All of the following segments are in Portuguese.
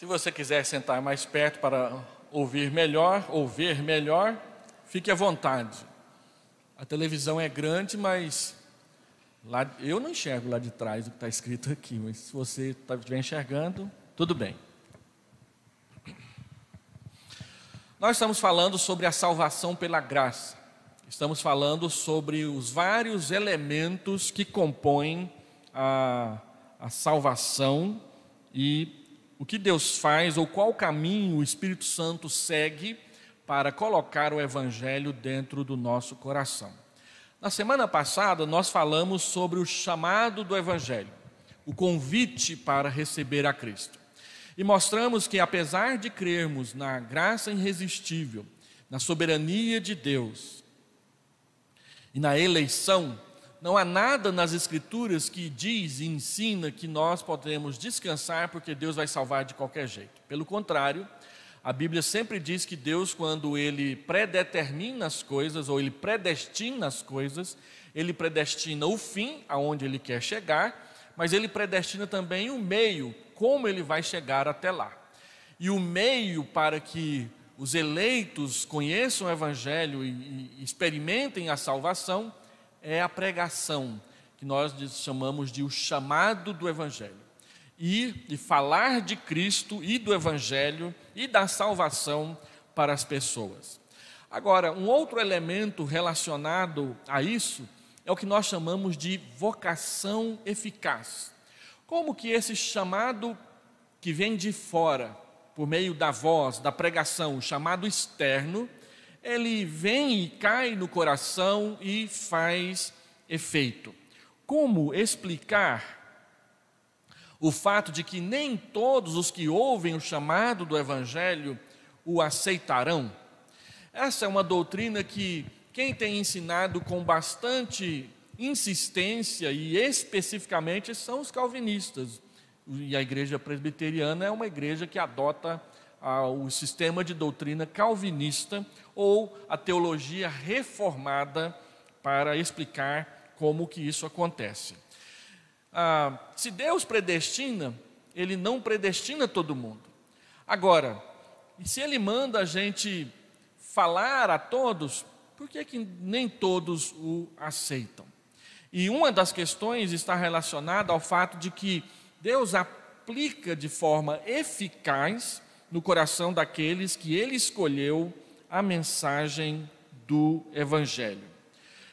Se você quiser sentar mais perto para ouvir melhor, ou ver melhor, fique à vontade. A televisão é grande, mas eu não enxergo lá de trás o que está escrito aqui, mas se você estiver enxergando, tudo bem. Nós estamos falando sobre a salvação pela graça. Estamos falando sobre os vários elementos que compõem a salvação e o que Deus faz, ou qual caminho o Espírito Santo segue para colocar o Evangelho dentro do nosso coração. Na semana passada, nós falamos sobre o chamado do Evangelho, o convite para receber a Cristo. E mostramos que, apesar de crermos na graça irresistível, na soberania de Deus e na eleição, não há nada nas Escrituras que diz e ensina que nós podemos descansar porque Deus vai salvar de qualquer jeito. Pelo contrário, a Bíblia sempre diz que Deus, quando Ele predetermina as coisas, ou Ele predestina as coisas, Ele predestina o fim, aonde Ele quer chegar, mas Ele predestina também o meio, como Ele vai chegar até lá. E o meio para que os eleitos conheçam o Evangelho e experimentem a salvação é a pregação, que nós chamamos de o chamado do Evangelho. E falar de Cristo e do Evangelho e da salvação para as pessoas. Agora, um outro elemento relacionado a isso é o que nós chamamos de vocação eficaz. Como que esse chamado que vem de fora, por meio da voz, da pregação, o chamado externo, ele vem e cai no coração e faz efeito. Como explicar o fato de que nem todos os que ouvem o chamado do Evangelho o aceitarão? Essa é uma doutrina que quem tem ensinado com bastante insistência e especificamente são os calvinistas. E a igreja presbiteriana é uma igreja que adota o sistema de doutrina calvinista ou a teologia reformada para explicar como que isso acontece. Se Deus predestina, Ele não predestina todo mundo. Agora, se Ele manda a gente falar a todos, por que nem todos o aceitam? E uma das questões está relacionada ao fato de que Deus aplica de forma eficaz no coração daqueles que Ele escolheu a mensagem do Evangelho.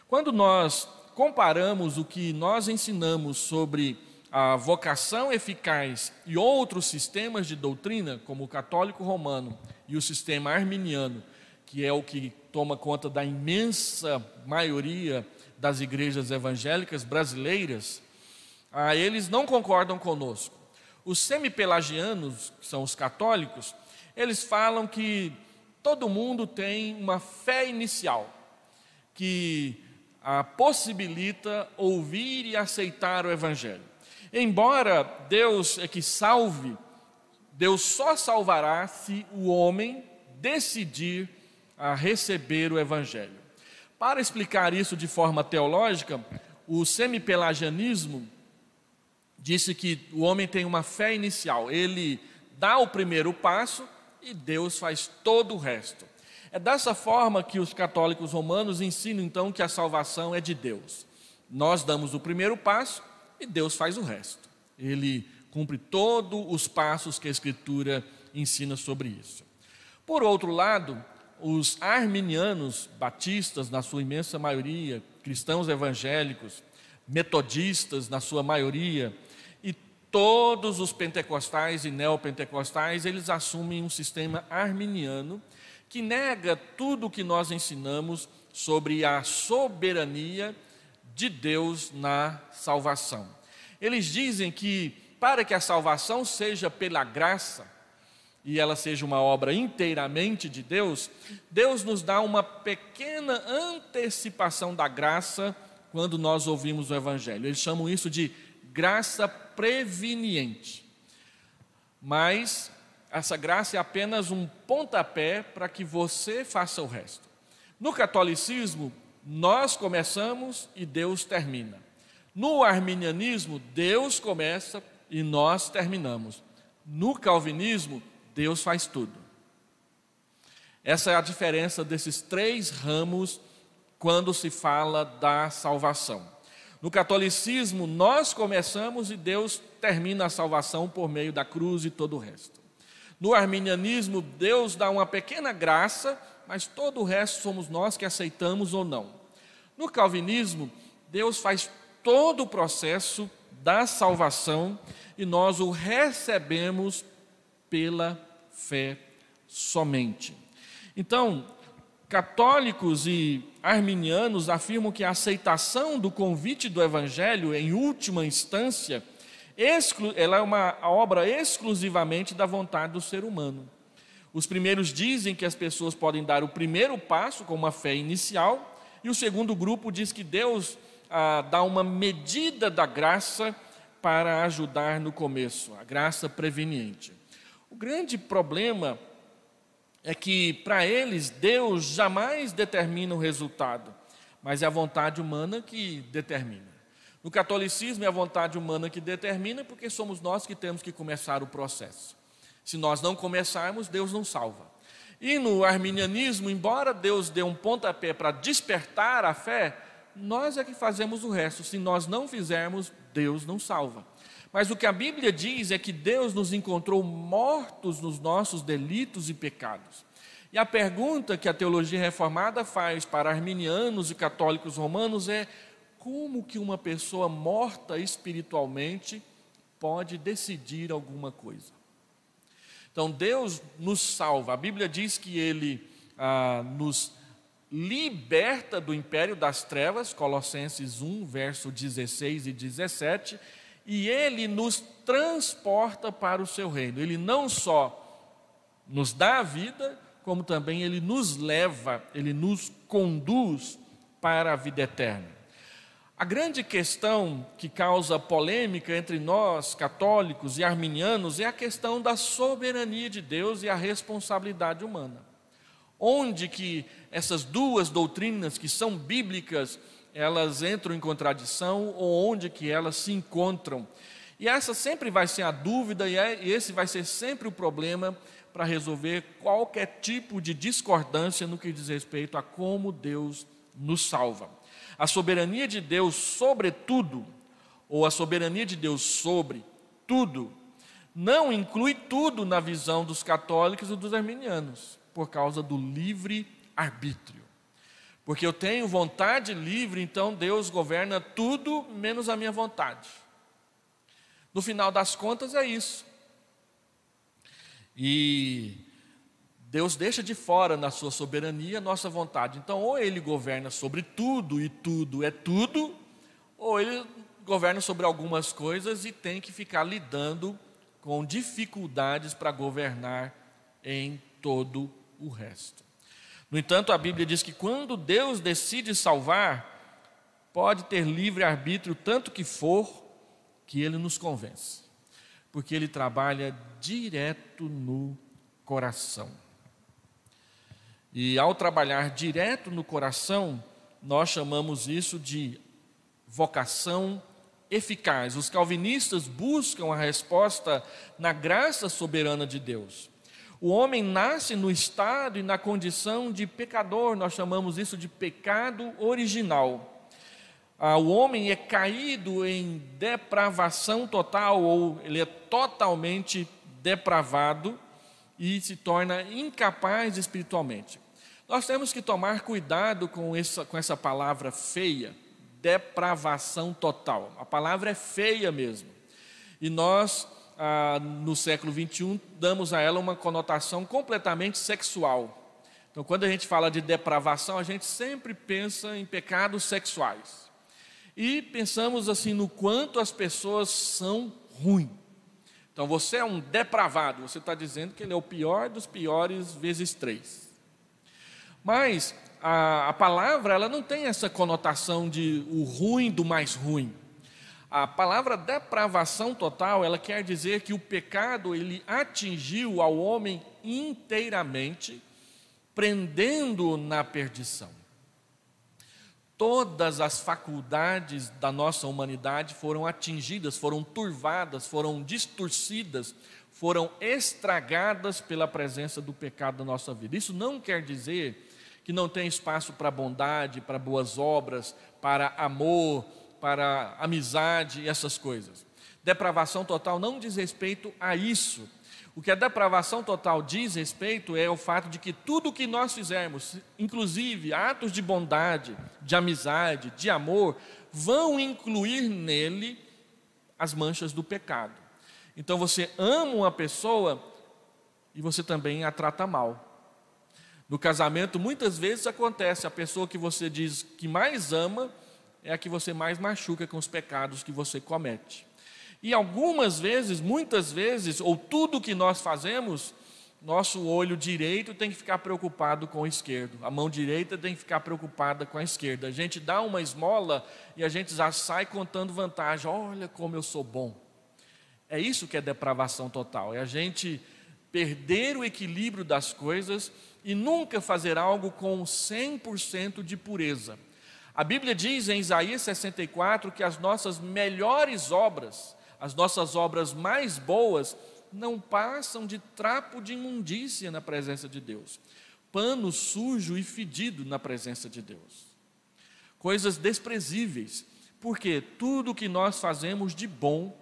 Quando nós comparamos o que nós ensinamos sobre a vocação eficaz e outros sistemas de doutrina, como o católico romano e o sistema arminiano, que é o que toma conta da imensa maioria das igrejas evangélicas brasileiras, eles não concordam conosco. Os semipelagianos, que são os católicos, eles falam que todo mundo tem uma fé inicial, que possibilita ouvir e aceitar o Evangelho. Embora Deus é que salve, Deus só salvará se o homem decidir receber o Evangelho. Para explicar isso de forma teológica, o semipelagianismo disse que o homem tem uma fé inicial, ele dá o primeiro passo e Deus faz todo o resto. É dessa forma que os católicos romanos ensinam então que a salvação é de Deus. Nós damos o primeiro passo e Deus faz o resto. Ele cumpre todos os passos que a Escritura ensina sobre isso. Por outro lado, os arminianos, batistas na sua imensa maioria, cristãos evangélicos, metodistas na sua maioria, e todos os pentecostais e neopentecostais, eles assumem um sistema arminiano que nega tudo o que nós ensinamos sobre a soberania de Deus na salvação. Eles dizem que para que a salvação seja pela graça e ela seja uma obra inteiramente de Deus, Deus nos dá uma pequena antecipação da graça quando nós ouvimos o Evangelho. Eles chamam isso de graça preveniente. Mas essa graça é apenas um pontapé para que você faça o resto. No catolicismo, nós começamos e Deus termina. No arminianismo, Deus começa e nós terminamos. No calvinismo, Deus faz tudo. Essa é a diferença desses três ramos quando se fala da salvação. No catolicismo, nós começamos e Deus termina a salvação por meio da cruz e todo o resto. No arminianismo, Deus dá uma pequena graça, mas todo o resto somos nós que aceitamos ou não. No calvinismo, Deus faz todo o processo da salvação e nós o recebemos pela fé somente. Então, católicos e arminianos afirmam que a aceitação do convite do Evangelho, em última instância, ela é uma obra exclusivamente da vontade do ser humano. Os primeiros dizem que as pessoas podem dar o primeiro passo com uma fé inicial, e o segundo grupo diz que Deus dá uma medida da graça para ajudar no começo, a graça preveniente. O grande problema é que, para eles, Deus jamais determina o resultado, mas é a vontade humana que determina. No catolicismo é a vontade humana que determina, porque somos nós que temos que começar o processo. Se nós não começarmos, Deus não salva. E no arminianismo, embora Deus dê um pontapé para despertar a fé, nós é que fazemos o resto. Se nós não fizermos, Deus não salva. Mas o que a Bíblia diz é que Deus nos encontrou mortos nos nossos delitos e pecados. E a pergunta que a teologia reformada faz para arminianos e católicos romanos é: como que uma pessoa morta espiritualmente pode decidir alguma coisa? Então Deus nos salva. A Bíblia diz que Ele nos liberta do império das trevas, Colossenses 1, verso 16 e 17, e Ele nos transporta para o seu reino. Ele não só nos dá a vida, como também Ele nos leva, Ele nos conduz para a vida eterna. A grande questão que causa polêmica entre nós, católicos e arminianos, é a questão da soberania de Deus e a responsabilidade humana. Onde que essas duas doutrinas que são bíblicas, elas entram em contradição, ou onde que elas se encontram. E essa sempre vai ser a dúvida, e esse vai ser sempre o problema para resolver qualquer tipo de discordância no que diz respeito a como Deus nos salva. A soberania de Deus sobre tudo, ou a soberania de Deus sobre tudo, não inclui tudo na visão dos católicos e dos arminianos, por causa do livre-arbítrio. Porque eu tenho vontade livre, então Deus governa tudo menos a minha vontade. No final das contas é isso. E Deus deixa de fora na sua soberania a nossa vontade. Então, ou Ele governa sobre tudo e tudo é tudo, ou Ele governa sobre algumas coisas e tem que ficar lidando com dificuldades para governar em todo o resto. No entanto, a Bíblia diz que quando Deus decide salvar, pode ter livre-arbítrio tanto que for, que Ele nos convence, porque Ele trabalha direto no coração. E ao trabalhar direto no coração, nós chamamos isso de vocação eficaz. Os calvinistas buscam a resposta na graça soberana de Deus. O homem nasce no estado e na condição de pecador, nós chamamos isso de pecado original. O homem é caído em depravação total, ou ele é totalmente depravado e se torna incapaz espiritualmente. Nós temos que tomar cuidado com essa palavra feia, depravação total. A palavra é feia mesmo. E nós, no século 21, damos a ela uma conotação completamente sexual. Então, quando a gente fala de depravação, a gente sempre pensa em pecados sexuais. E pensamos assim no quanto as pessoas são ruins. Então, você é um depravado, você está dizendo que ele é o pior dos piores vezes 3. Mas a palavra ela não tem essa conotação de o ruim do mais ruim. A palavra depravação total, ela quer dizer que o pecado ele atingiu ao homem inteiramente, prendendo-o na perdição. Todas as faculdades da nossa humanidade foram atingidas, foram turvadas, foram distorcidas, foram estragadas pela presença do pecado na nossa vida. Isso não quer dizer que não tem espaço para bondade, para boas obras, para amor, para amizade e essas coisas. Depravação total não diz respeito a isso. O que a depravação total diz respeito é o fato de que tudo o que nós fizermos, inclusive atos de bondade, de amizade, de amor, vão incluir nele as manchas do pecado. Então você ama uma pessoa e você também a trata mal. No casamento, muitas vezes acontece, a pessoa que você diz que mais ama é a que você mais machuca com os pecados que você comete. E algumas vezes, muitas vezes, ou tudo que nós fazemos, nosso olho direito tem que ficar preocupado com o esquerdo, a mão direita tem que ficar preocupada com a esquerda. A gente dá uma esmola e a gente já sai contando vantagem. Olha como eu sou bom. É isso que é depravação total, é a gente perder o equilíbrio das coisas e nunca fazer algo com 100% de pureza. A Bíblia diz em Isaías 64 que as nossas melhores obras, as nossas obras mais boas, não passam de trapo de imundícia na presença de Deus, pano sujo e fedido na presença de Deus, coisas desprezíveis, porque tudo que nós fazemos de bom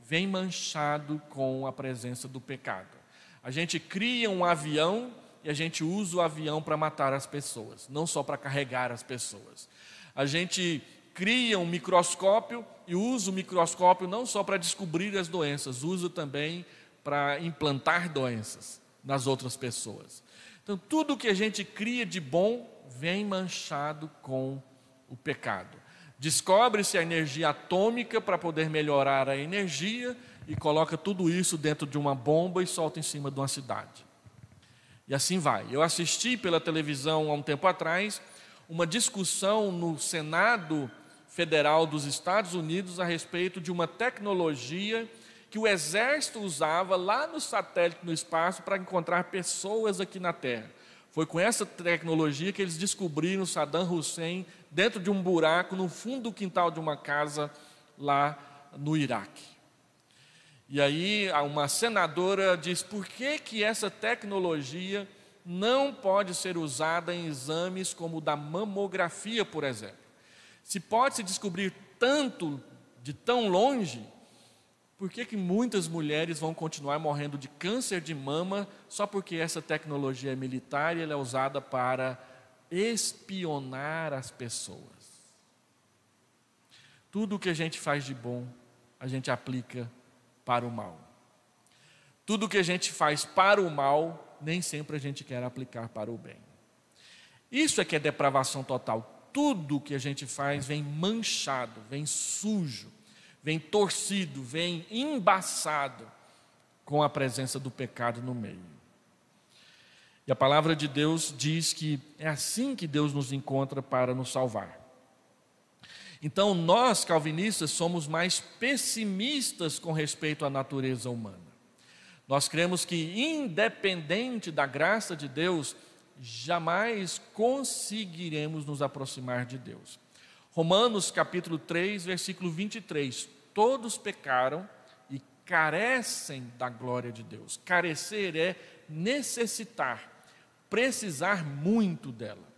vem manchado com a presença do pecado. A gente cria um avião e a gente usa o avião para matar as pessoas, não só para carregar as pessoas. A gente cria um microscópio e usa o microscópio não só para descobrir as doenças, usa também para implantar doenças nas outras pessoas. Então, tudo que a gente cria de bom vem manchado com o pecado. Descobre-se a energia atômica para poder melhorar a energia e coloca tudo isso dentro de uma bomba e solta em cima de uma cidade. E assim vai. Eu assisti pela televisão há um tempo atrás uma discussão no Senado Federal dos Estados Unidos a respeito de uma tecnologia que o exército usava lá no satélite, no espaço, para encontrar pessoas aqui na Terra. Foi com essa tecnologia que eles descobriram Saddam Hussein dentro de um buraco no fundo do quintal de uma casa lá no Iraque. E aí uma senadora diz: por que essa tecnologia não pode ser usada em exames como o da mamografia, por exemplo? Se pode se descobrir tanto de tão longe, por que muitas mulheres vão continuar morrendo de câncer de mama só porque essa tecnologia é militar e ela é usada para espionar as pessoas? Tudo o que a gente faz de bom, a gente aplica para o mal. Tudo o que a gente faz para o mal, nem sempre a gente quer aplicar para o bem. Isso é que é depravação total. Tudo que a gente faz vem manchado, vem sujo, vem torcido, vem embaçado com a presença do pecado no meio. E a palavra de Deus diz que é assim que Deus nos encontra para nos salvar. Então nós, calvinistas, somos mais pessimistas com respeito à natureza humana. Nós cremos que, independente da graça de Deus, jamais conseguiremos nos aproximar de Deus. Romanos capítulo 3, versículo 23. Todos pecaram e carecem da glória de Deus. Carecer é necessitar, precisar muito dela.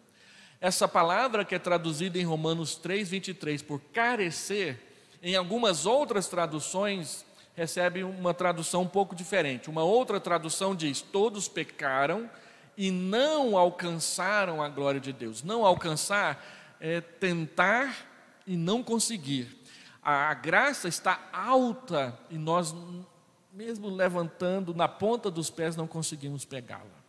Essa palavra que é traduzida em Romanos 3, 23 por carecer, em algumas outras traduções recebe uma tradução um pouco diferente. Uma outra tradução diz: todos pecaram e não alcançaram a glória de Deus. Não alcançar é tentar e não conseguir. A graça está alta e nós, mesmo levantando na ponta dos pés, não conseguimos pegá-la.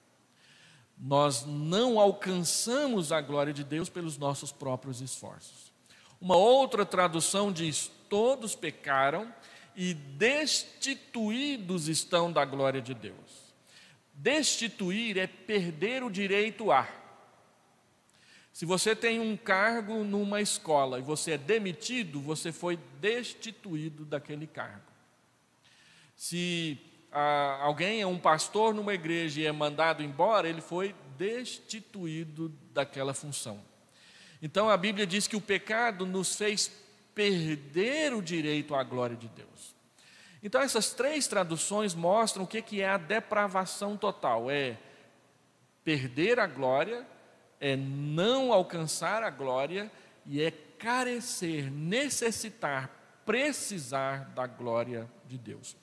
Nós não alcançamos a glória de Deus pelos nossos próprios esforços. Uma outra tradução diz: todos pecaram e destituídos estão da glória de Deus. Destituir é perder o direito a. Se você tem um cargo numa escola e você é demitido, você foi destituído daquele cargo. Se alguém é um pastor numa igreja e é mandado embora, ele foi destituído daquela função. Então a Bíblia diz que o pecado nos fez perder o direito à glória de Deus. Então essas 3 traduções mostram o que é a depravação total: é perder a glória, é não alcançar a glória e é carecer, necessitar, precisar da glória de Deus.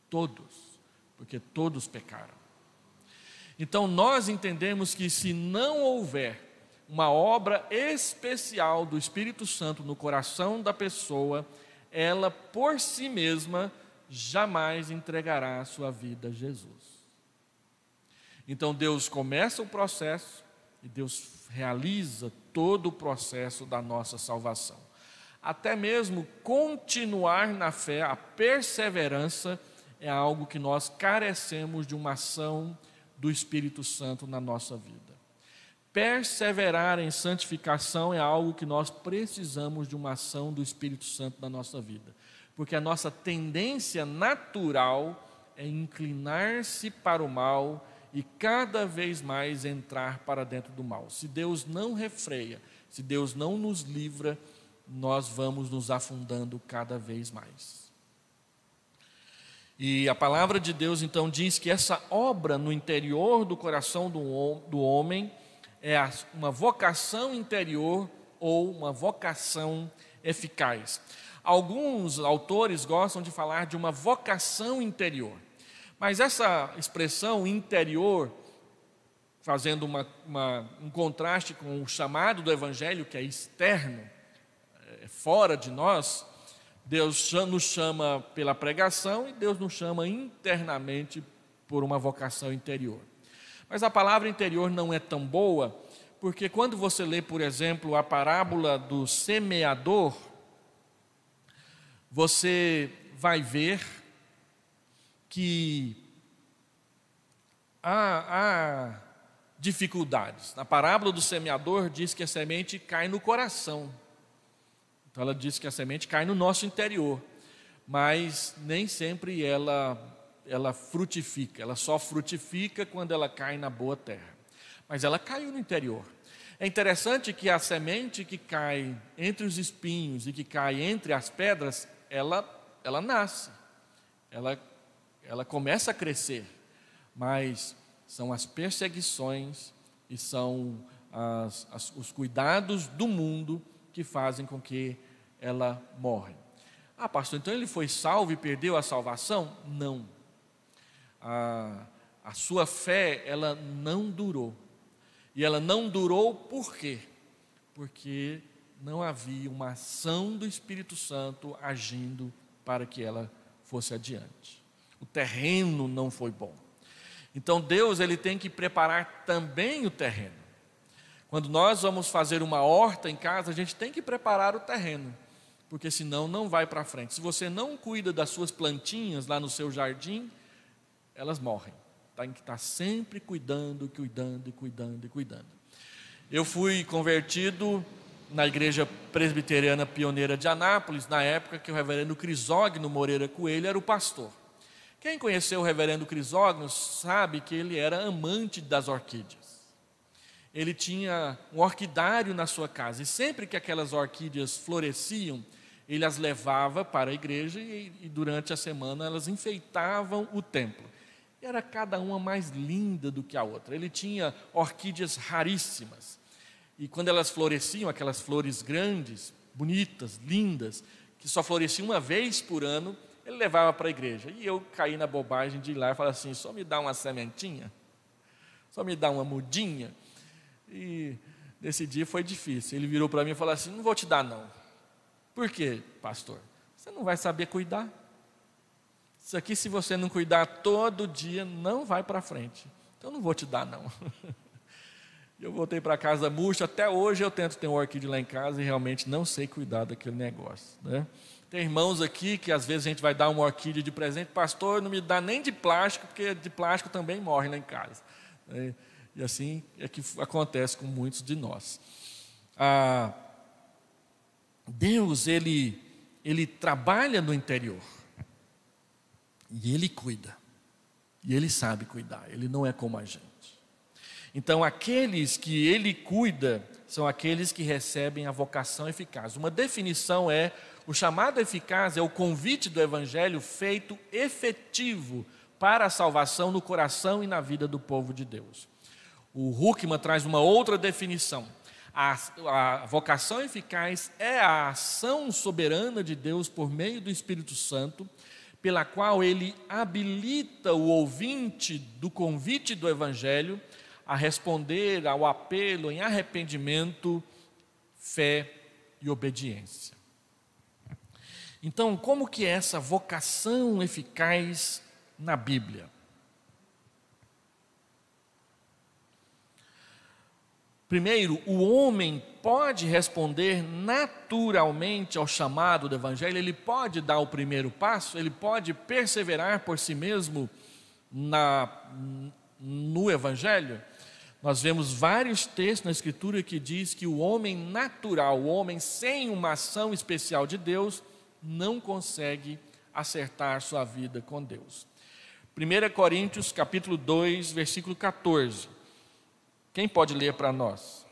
Todos, porque todos pecaram. Então nós entendemos que se não houver uma obra especial do Espírito Santo no coração da pessoa, ela por si mesma jamais entregará a sua vida a Jesus. Então Deus começa o processo e Deus realiza todo o processo da nossa salvação. Até mesmo continuar na fé, a perseverança é algo que nós carecemos de uma ação do Espírito Santo na nossa vida. Perseverar em santificação é algo que nós precisamos de uma ação do Espírito Santo na nossa vida, porque a nossa tendência natural é inclinar-se para o mal e cada vez mais entrar para dentro do mal. Se Deus não refreia, se Deus não nos livra, nós vamos nos afundando cada vez mais. E a palavra de Deus então diz que essa obra no interior do coração do homem é uma vocação interior ou uma vocação eficaz. Alguns autores gostam de falar de uma vocação interior, mas essa expressão interior, fazendo um contraste com o chamado do Evangelho, que é externo, fora de nós, Deus nos chama pela pregação e Deus nos chama internamente por uma vocação interior. Mas a palavra interior não é tão boa, porque quando você lê, por exemplo, a parábola do semeador, você vai ver que há dificuldades. Na parábola do semeador diz que a semente cai no coração. Então ela diz que a semente cai no nosso interior, mas nem sempre ela frutifica, ela só frutifica quando ela cai na boa terra. Mas ela caiu no interior. É interessante que a semente que cai entre os espinhos e que cai entre as pedras, ela nasce, ela começa a crescer, mas são as perseguições e são os cuidados do mundo que fazem com que ela morre. Ah, pastor, então ele foi salvo e perdeu a salvação? Não. A sua fé, ela não durou. E ela não durou por quê? Porque não havia uma ação do Espírito Santo agindo para que ela fosse adiante. O terreno não foi bom. Então Deus, ele tem que preparar também o terreno. Quando nós vamos fazer uma horta em casa, a gente tem que preparar o terreno, porque senão não vai para frente. Se você não cuida das suas plantinhas lá no seu jardim, elas morrem. Tem que estar sempre cuidando. Eu fui convertido na Igreja Presbiteriana Pioneira de Anápolis, na época que o reverendo Crisógono Moreira Coelho era o pastor. Quem conheceu o reverendo Crisógono sabe que ele era amante das orquídeas. Ele tinha um orquidário na sua casa, e sempre que aquelas orquídeas floresciam, ele as levava para a igreja e durante a semana elas enfeitavam o templo. Era cada uma mais linda do que a outra. Ele tinha orquídeas raríssimas. E quando elas floresciam, aquelas flores grandes, bonitas, lindas, que só floresciam uma vez por ano, ele levava para a igreja. E eu caí na bobagem de ir lá e falar assim: só me dá uma sementinha? Só me dá uma mudinha? E nesse dia foi difícil. Ele virou para mim e falou assim: não vou te dar não. Por quê, pastor? Você não vai saber cuidar. Isso aqui, se você não cuidar todo dia, não vai para frente. Então não vou te dar não. Eu voltei para casa murcha. Até hoje eu tento ter um orquídea lá em casa e realmente não sei cuidar daquele negócio, né? Tem irmãos aqui que às vezes a gente vai dar uma orquídea de presente: pastor, não me dá nem de plástico, porque de plástico também morre lá em casa. E assim é que acontece com muitos de nós. Deus, ele trabalha no interior. E Ele cuida. E Ele sabe cuidar. Ele não é como a gente. Então, aqueles que ele cuida são aqueles que recebem a vocação eficaz. Uma definição é: o chamado eficaz é o convite do Evangelho feito efetivo para a salvação no coração e na vida do povo de Deus. O Huckman traz uma outra definição. A vocação eficaz é a ação soberana de Deus por meio do Espírito Santo, pela qual ele habilita o ouvinte do convite do Evangelho a responder ao apelo em arrependimento, fé e obediência. Então, como que é essa vocação eficaz na Bíblia? Primeiro, o homem pode responder naturalmente ao chamado do Evangelho, ele pode dar o primeiro passo, ele pode perseverar por si mesmo no Evangelho. Nós vemos vários textos na Escritura que diz que o homem natural, o homem sem uma ação especial de Deus, não consegue acertar sua vida com Deus. 1 Coríntios capítulo 2, versículo 14. Quem pode ler para nós?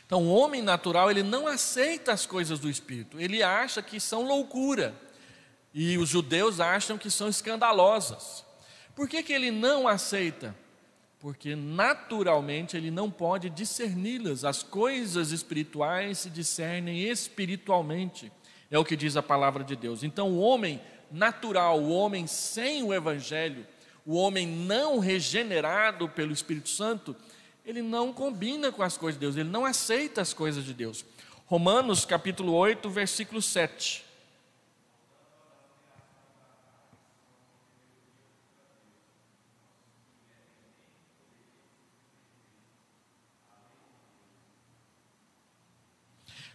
Então, o homem natural, ele não aceita as coisas do Espírito, ele acha que são loucura, e os judeus acham que são escandalosas. Por que ele não aceita? Porque naturalmente ele não pode discerni-las. As coisas espirituais se discernem espiritualmente, é o que diz a palavra de Deus. Então, o homem natural, o homem sem o Evangelho, o homem não regenerado pelo Espírito Santo, ele não combina com as coisas de Deus, ele não aceita as coisas de Deus. Romanos capítulo 8, versículo 7.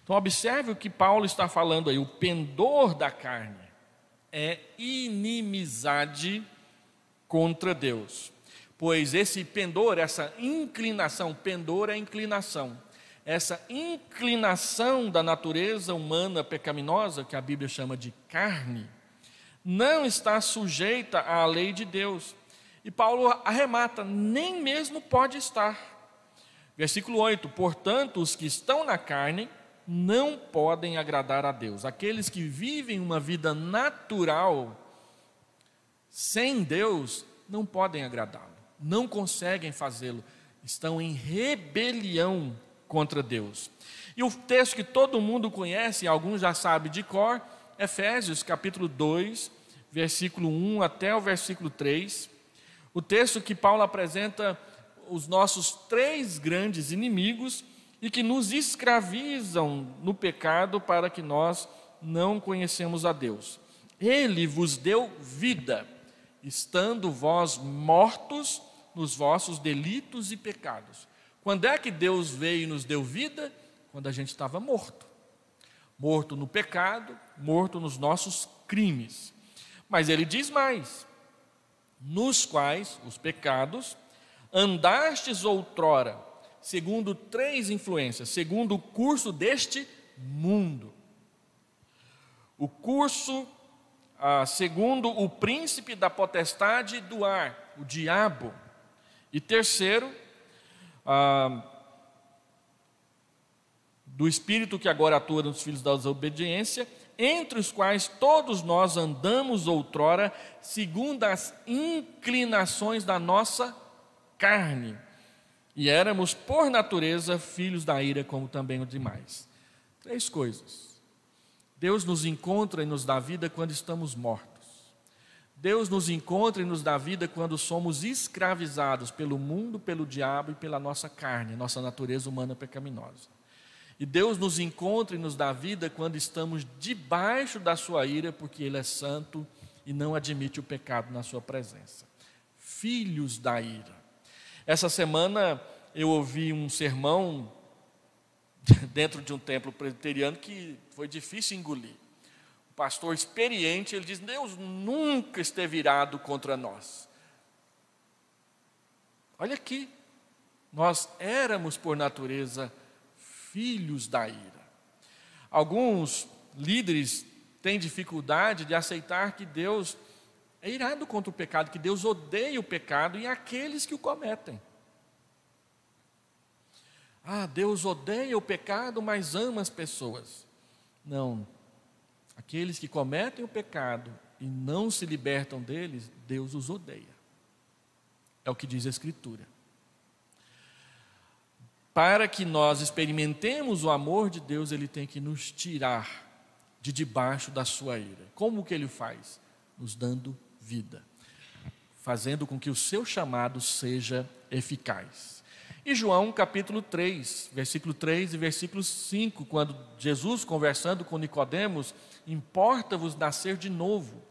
Então, observe o que Paulo está falando aí. O pendor da carne é inimizade contra Deus. Pois esse pendor, essa inclinação, pendor é inclinação. Essa inclinação da natureza humana pecaminosa, que a Bíblia chama de carne, não está sujeita à lei de Deus. E Paulo arremata: nem mesmo pode estar. Versículo 8: portanto, os que estão na carne não podem agradar a Deus. Aqueles que vivem uma vida natural, sem Deus, não podem agradá-lo, não conseguem fazê-lo, estão em rebelião contra Deus. E o texto que todo mundo conhece, alguns já sabem de cor, Efésios capítulo 2, versículo 1 até o versículo 3, o texto que Paulo apresenta os nossos três grandes inimigos e que nos escravizam no pecado para que nós não conhecemos a Deus. Ele vos deu vida, estando vós mortos nos vossos delitos e pecados. Quando é que Deus veio e nos deu vida? Quando a gente estava morto. Morto no pecado, morto nos nossos crimes. Mas ele diz mais: nos quais, os pecados, andastes outrora, segundo três influências, segundo o curso deste mundo. O curso, segundo o príncipe da potestade do ar, o diabo. E terceiro, do espírito que agora atua nos filhos da desobediência, entre os quais todos nós andamos outrora, segundo as inclinações da nossa carne. E éramos, por natureza, filhos da ira, como também os demais. Três coisas. Deus nos encontra e nos dá vida quando estamos mortos. Deus nos encontra e nos dá vida quando somos escravizados pelo mundo, pelo diabo e pela nossa carne, nossa natureza humana pecaminosa. E Deus nos encontra e nos dá vida quando estamos debaixo da sua ira, porque Ele é santo e não admite o pecado na sua presença. Filhos da ira. Essa semana eu ouvi um sermão dentro de um templo presbiteriano que foi difícil engolir. O pastor experiente, ele diz: Deus nunca esteve irado contra nós. Olha aqui, nós éramos por natureza filhos da ira. Alguns líderes têm dificuldade de aceitar que Deus é irado contra o pecado, que Deus odeia o pecado e aqueles que o cometem. Deus odeia o pecado, mas ama as pessoas. Não. Aqueles que cometem o pecado e não se libertam deles, Deus os odeia. É o que diz a Escritura. Para que nós experimentemos o amor de Deus, Ele tem que nos tirar de debaixo da sua ira. Como que Ele faz? Nos dando vida, fazendo com que o seu chamado seja eficaz. E João capítulo 3, versículo 3 e versículo 5, quando Jesus conversando com Nicodemos, importa-vos nascer de novo.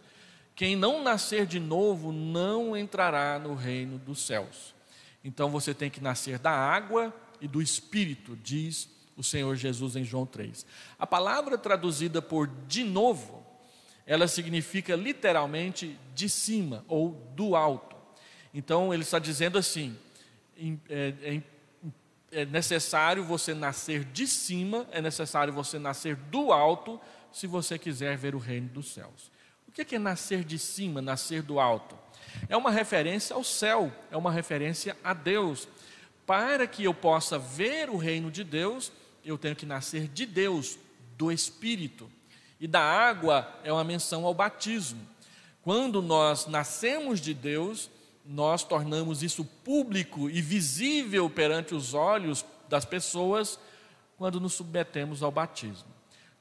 Quem não nascer de novo não entrará no reino dos céus. Então você tem que nascer da água e do Espírito, diz o Senhor Jesus em João 3. A palavra traduzida por de novo, ela significa literalmente de cima ou do alto. Então ele está dizendo assim, é necessário você nascer de cima, é necessário você nascer do alto, se você quiser ver o reino dos céus. O que é nascer de cima, nascer do alto? É uma referência ao céu, é uma referência a Deus. Para que eu possa ver o reino de Deus, eu tenho que nascer de Deus, do Espírito. E da água é uma menção ao batismo. Quando nós nascemos de Deus, nós tornamos isso público e visível perante os olhos das pessoas quando nos submetemos ao batismo.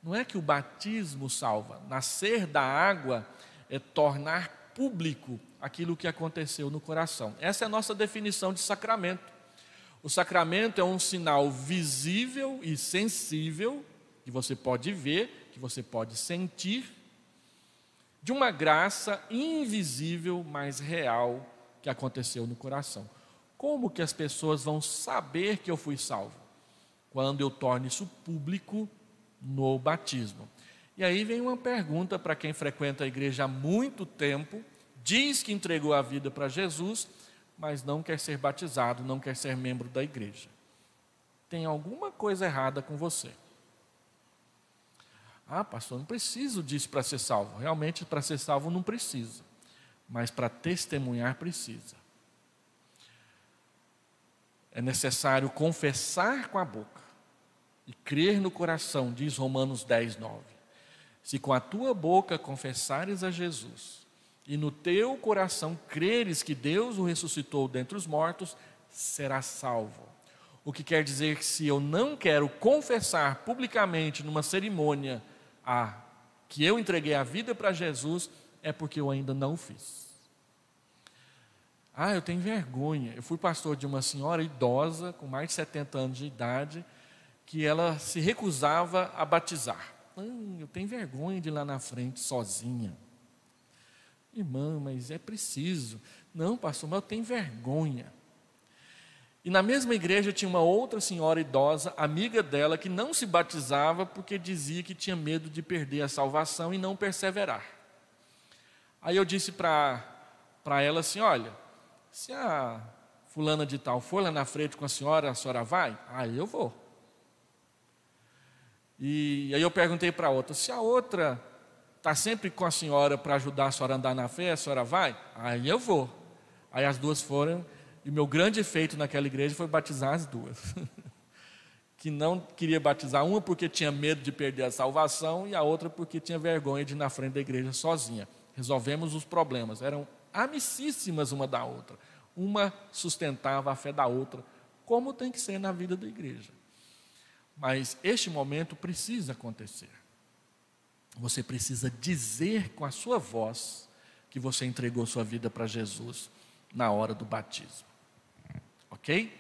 Não é que o batismo salva. Nascer da água é tornar público aquilo que aconteceu no coração. Essa é a nossa definição de sacramento. O sacramento é um sinal visível e sensível, que você pode ver, que você pode sentir, de uma graça invisível, mas real, que aconteceu no coração. Como que as pessoas vão saber que eu fui salvo? Quando eu torno isso público no batismo. E aí vem uma pergunta para quem frequenta a igreja há muito tempo, diz que entregou a vida para Jesus, mas não quer ser batizado, não quer ser membro da igreja. Tem alguma coisa errada com você. Pastor, não preciso disso para ser salvo. Realmente, para ser salvo não precisa, mas para testemunhar precisa. É necessário confessar com a boca e crer no coração, diz Romanos 10, 9. Se com a tua boca confessares a Jesus e no teu coração creres que Deus o ressuscitou dentre os mortos, serás salvo. O que quer dizer que se eu não quero confessar publicamente numa cerimônia que eu entreguei a vida para Jesus, é porque eu ainda não o fiz. Eu tenho vergonha. Eu fui pastor de uma senhora idosa, com mais de 70 anos de idade, que ela se recusava a batizar. Eu tenho vergonha de ir lá na frente sozinha. Irmã, mas é preciso. Não, pastor, mas eu tenho vergonha. E na mesma igreja tinha uma outra senhora idosa, amiga dela, que não se batizava porque dizia que tinha medo de perder a salvação e não perseverar. Aí eu disse para ela assim, olha, se a fulana de tal for lá na frente com a senhora vai? Eu vou. E aí eu perguntei para a outra, se a outra está sempre com a senhora para ajudar a senhora a andar na fé, a senhora vai? Aí eu vou. Aí as duas foram, e o meu grande feito naquela igreja foi batizar as duas. Que não queria batizar, uma porque tinha medo de perder a salvação e a outra porque tinha vergonha de ir na frente da igreja sozinha. Resolvemos os problemas, eram amicíssimas uma da outra. Uma sustentava a fé da outra, como tem que ser na vida da igreja. Mas este momento precisa acontecer. Você precisa dizer com a sua voz que você entregou sua vida para Jesus na hora do batismo. Ok?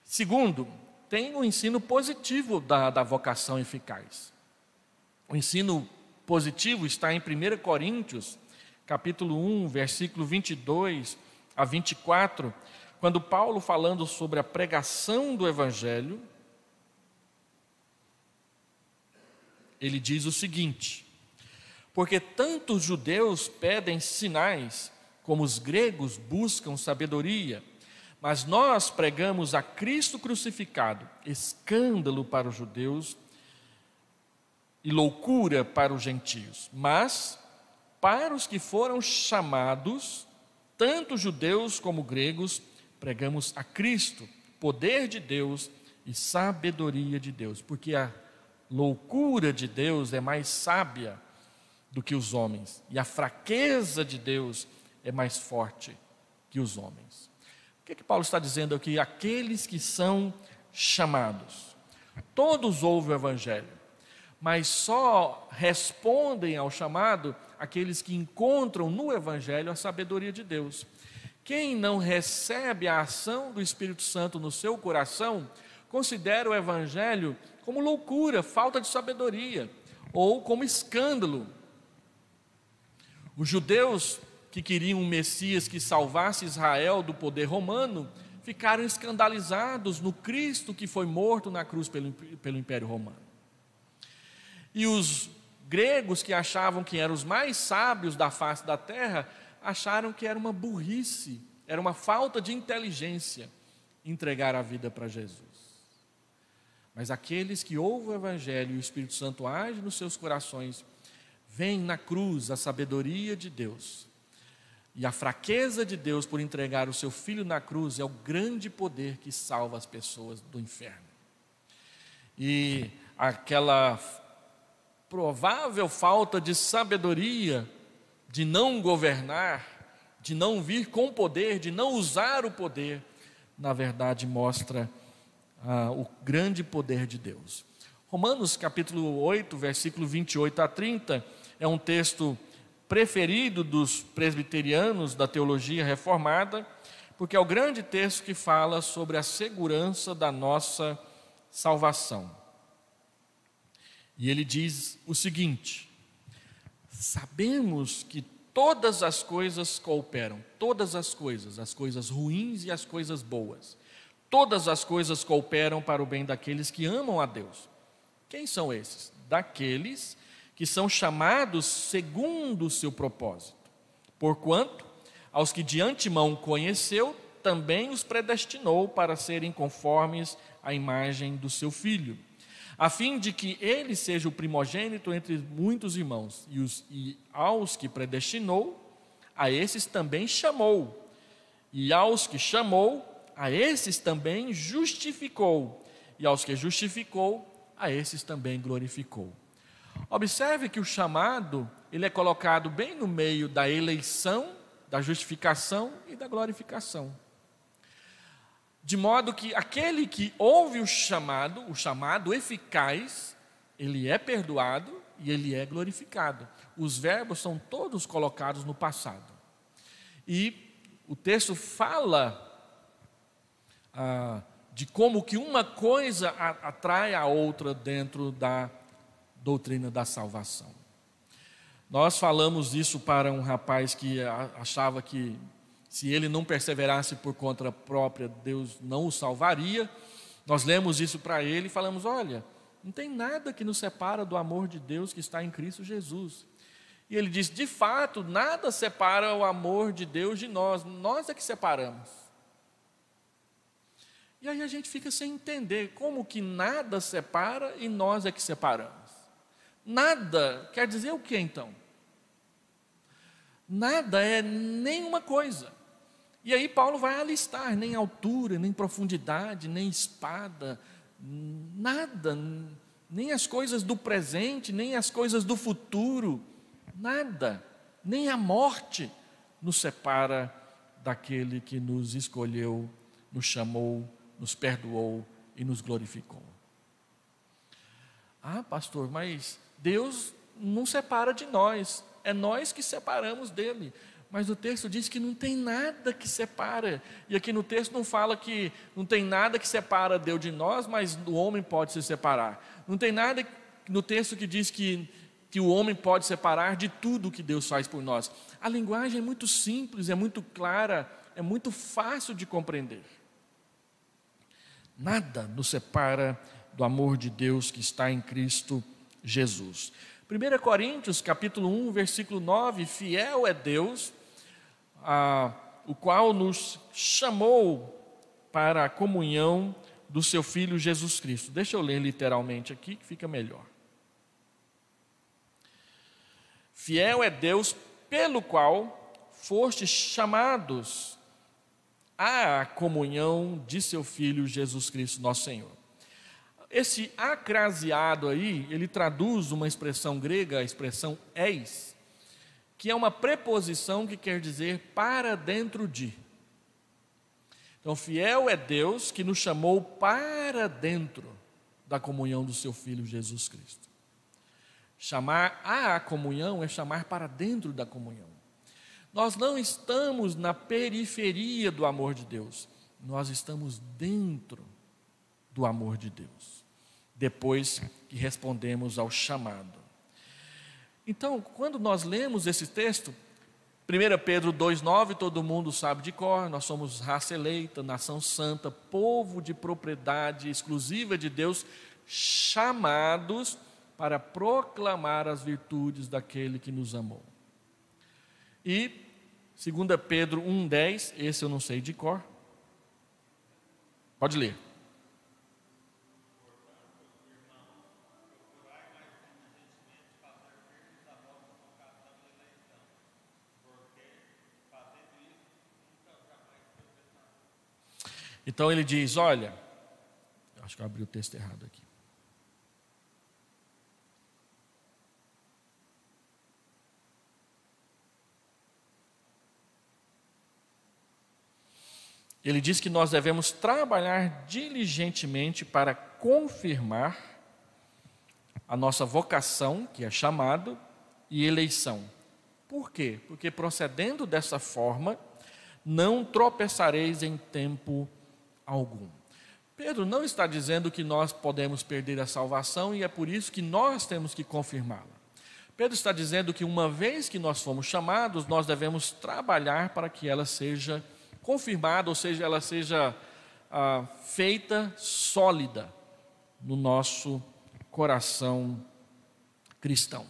Segundo, tem o ensino positivo da vocação eficaz. O ensino positivo está em 1 Coríntios, capítulo 1, versículo 22 a 24, quando Paulo, falando sobre a pregação do Evangelho, ele diz o seguinte: porque tanto os judeus pedem sinais, como os gregos buscam sabedoria, Mas nós pregamos a Cristo crucificado, escândalo para os judeus e loucura para os gentios. Mas para os que foram chamados, tanto judeus como gregos, pregamos a Cristo, poder de Deus e sabedoria de Deus, porque a loucura de Deus é mais sábia do que os homens, e a fraqueza de Deus é mais forte que os homens. O que Paulo está dizendo aqui? Aqueles que são chamados, todos ouvem o Evangelho, mas só respondem ao chamado aqueles que encontram no Evangelho a sabedoria de Deus. Quem não recebe a ação do Espírito Santo no seu coração, considera o Evangelho como loucura, falta de sabedoria, ou como escândalo. Os judeus que queriam um Messias que salvasse Israel do poder romano, ficaram escandalizados no Cristo que foi morto na cruz pelo Império Romano. E os gregos, que achavam que eram os mais sábios da face da terra, acharam que era uma burrice, era uma falta de inteligência entregar a vida para Jesus. Mas aqueles que ouvem o Evangelho e o Espírito Santo age nos seus corações, veem na cruz a sabedoria de Deus. E a fraqueza de Deus por entregar o seu Filho na cruz é o grande poder que salva as pessoas do inferno. E aquela provável falta de sabedoria, de não governar, de não vir com poder, de não usar o poder, na verdade mostra o grande poder de Deus. Romanos capítulo 8, versículo 28 a 30, é um texto preferido dos presbiterianos da teologia reformada, porque é o grande texto que fala sobre a segurança da nossa salvação. E ele diz o seguinte: sabemos que todas as coisas cooperam, todas as coisas ruins e as coisas boas, todas as coisas cooperam para o bem daqueles que amam a Deus. Quem são esses? Daqueles que são chamados segundo o seu propósito. Porquanto, aos que de antemão conheceu, também os predestinou para serem conformes à imagem do seu Filho, a fim de que ele seja o primogênito entre muitos irmãos. E aos que predestinou, a esses também chamou. E aos que chamou, a esses também justificou. E aos que justificou, a esses também glorificou. Observe que o chamado, ele é colocado bem no meio da eleição, da justificação e da glorificação. De modo que aquele que ouve o chamado eficaz, ele é perdoado e ele é glorificado. Os verbos são todos colocados no passado. E o texto fala de como que uma coisa atrai a outra dentro da doutrina da salvação. Nós falamos isso para um rapaz que achava que se ele não perseverasse por conta própria, Deus não o salvaria. Nós lemos isso para ele e falamos: olha, não tem nada que nos separa do amor de Deus que está em Cristo Jesus. E ele disse: de fato, nada separa o amor de Deus de nós, nós é que separamos. E aí a gente fica sem entender como que nada separa e nós é que separamos. Nada quer dizer o que então? Nada é nenhuma coisa. E aí Paulo vai alistar: nem altura, nem profundidade, nem espada, nada, nem as coisas do presente, nem as coisas do futuro, nada, nem a morte nos separa daquele que nos escolheu, nos chamou, nos perdoou e nos glorificou. Ah, pastor, mas Deus não separa de nós, é nós que separamos dele. Mas o texto diz que não tem nada que separa. E aqui no texto não fala que não tem nada que separa Deus de nós, mas o homem pode se separar. Não tem nada no texto que diz que o homem pode separar de tudo que Deus faz por nós. A linguagem é muito simples, é muito clara, é muito fácil de compreender. Nada nos separa do amor de Deus que está em Cristo Jesus. 1 Coríntios capítulo 1, versículo 9: fiel é Deus, o qual nos chamou para a comunhão do seu Filho Jesus Cristo. Deixa eu ler literalmente aqui, que fica melhor. Fiel é Deus, pelo qual fostes chamados à comunhão de seu Filho Jesus Cristo, nosso Senhor. Esse acraseado aí, ele traduz uma expressão grega, a expressão eis, que é uma preposição que quer dizer para dentro de. Então, fiel é Deus que nos chamou para dentro da comunhão do seu Filho Jesus Cristo. Chamar à comunhão é chamar para dentro da comunhão. Nós não estamos na periferia do amor de Deus, nós estamos dentro do amor de Deus, depois que respondemos ao chamado. Então, quando nós lemos esse texto, 1 Pedro 2,9, todo mundo sabe de cor, nós somos raça eleita, nação santa, povo de propriedade exclusiva de Deus, chamados para proclamar as virtudes daquele que nos amou. E 2 Pedro 1,10, esse eu não sei de cor, pode ler. Então ele diz, olha, acho que eu abri o texto errado aqui. Ele diz que nós devemos trabalhar diligentemente para confirmar a nossa vocação, que é chamado, e eleição. Por quê? Porque procedendo dessa forma, não tropeçareis em tempo algum. Pedro não está dizendo que nós podemos perder a salvação e é por isso que nós temos que confirmá-la. Pedro está dizendo que uma vez que nós fomos chamados, nós devemos trabalhar para que ela seja confirmada, ou seja, ela seja feita sólida no nosso coração cristão.